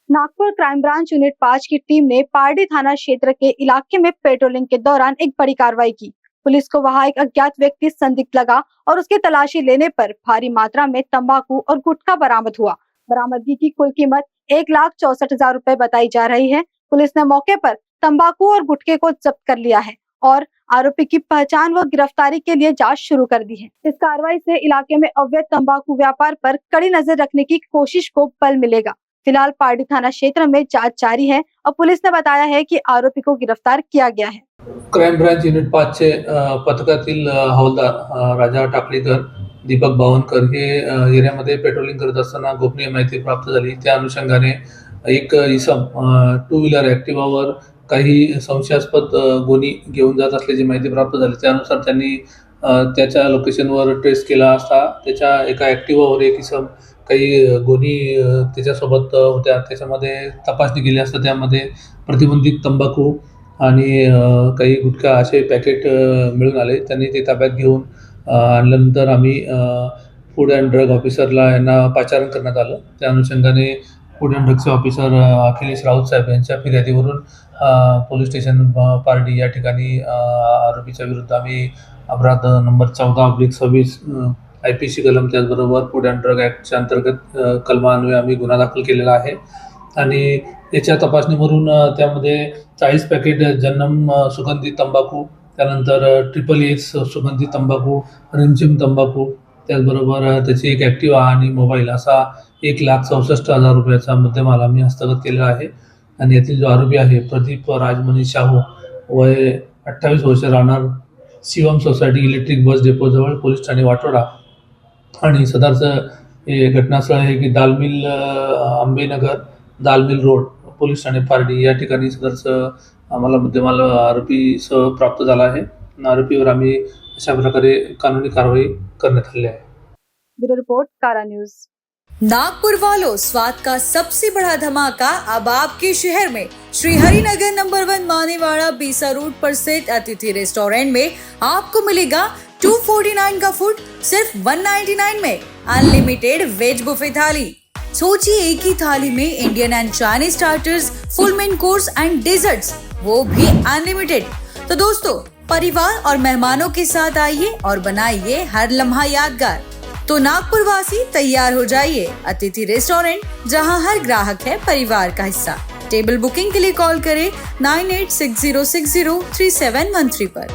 Nagpur crime branch unit 5 की team ने पारडी थाना क्षेत्र के इलाके में पेट्रोलिंग के दौरान एक बड़ी कार्रवाई की। पुलिस को वहां एक अज्ञात व्यक्ति संदिग्ध लगा और उसकी तलाशी लेने पर भारी मात्रा में तंबाकू और गुटखा बरामद हुआ। बरामदगी की कुल कीमत 1,64,000 रुपए बताई जा रही है। पुलिस ने मौके पर तंबाकू और गुटखे को जब्त कर लिया है और आरोपी की पहचान व गिरफ्तारी के लिए जांच शुरू कर दी है। इस कार्रवाई से इलाके में अवैध तंबाकू व्यापार पर कड़ी नजर रखने की कोशिश को बल मिलेगा। फिलहाल पारडी थाना क्षेत्र में जांच जारी है और पुलिस ने बताया है कि आरोपी को गिरफ्तार किया गया है। क्राइम ब्रांच युनिट 5 चे पथकातील हवालदार राजा टाकळीकर, दीपक बावनकर हे एरियामध्ये पेट्रोलिंग करत असताना गोपनीय माहिती प्राप्त झाली। त्या अनुषंगाने एक इसम टू व्हीलर ॲक्टिवावर काही संशयास्पद गोणी घेऊन जात असल्याची माहिती प्राप्त झाली। त्यानुसार त्यांनी त्याच्या लोकेशनवर ट्रेस केला असता त्याच्या एका ॲक्टिवावर एक इसम काही गोणी त्याच्यासोबत होत्या। त्याच्यामध्ये तपासणी केली असता त्यामध्ये प्रतिबंधित तंबाखू आणि काही गुटखा असे पॅकेट मिळून आले। त्यांनी ते ताब्यात घेऊन आणल्यानंतर आम्ही फूड अँड ड्रग ऑफिसरला यांना पाचारण करण्यात आलं। त्या अनुषंगाने फूड अँड ड्रगचे ऑफिसर अखिलेश राऊत साहेब यांच्या फिर्यादीवरून पोलीस स्टेशन पारडी या ठिकाणी आरोपीच्या विरुद्ध आम्ही अपराध नंबर 14/26 IPC कलम त्याचबरोबर फूड अँड ड्रग ॲक्टच्या अंतर्गत कलमान्वये आम्ही गुन्हा दाखल केलेला आहे आणि याच्या तपासणीवरून त्यामध्ये 40 पॅकेट जन्नम सुगंधित तंबाखू, त्यानंतर SSS सुगंधित तंबाखू, रिमझिम तंबाखू, त्याचबरोबर त्याची एक ॲक्टिवा आणि मोबाईल असा 1,64,000 रुपयाचा मुद्देमाल आम्ही हस्तगत केलेला आहे। आणि यातील जो आरोपी आहे प्रदीप राजमनी शाहू, वय 28 वर्ष, राहणार शिवम सोसायटी इलेक्ट्रिक बस डेपोजवळ, पोलीस ठाणे वाटोडा आणि सदरचं हे घटनास्थळ आहे की दालमिल आंबेनगर, दालमिल रोड, पोलीस ठाणे पारडी या ठिकाणी सदरचं आम्हाला मुद्देमाल आरोपीसह प्राप्त झाला आहे। आरोपीवर आम्ही अशा प्रकारे कानूनी कारवाई करण्यात आली आहे। ब्यूरो रिपोर्ट, कारा न्यूज। नागपुर वालों, स्वाद का सबसे बड़ा धमाका अब आपके शहर में श्री हरिनगर नंबर 1 मानेवाड़ा बीसा रोड पर स्थित अतिथि रेस्टोरेंट में आपको मिलेगा 249 का फूड सिर्फ 199 में। अनलिमिटेड वेज बुफे थाली। सोचिए, एक ही थाली में Indian and Chinese starters, full main course and desserts, वो भी अनलिमिटेड। तो दोस्तों, परिवार और मेहमानों के साथ आइए और बनाइए हर लम्हा यादगार। तो नागपुर वासी तैयार हो जाइए। अतिथि रेस्टोरेंट, जहां हर ग्राहक है परिवार का हिस्सा। टेबल बुकिंग के लिए कॉल करें 9860603713 पर।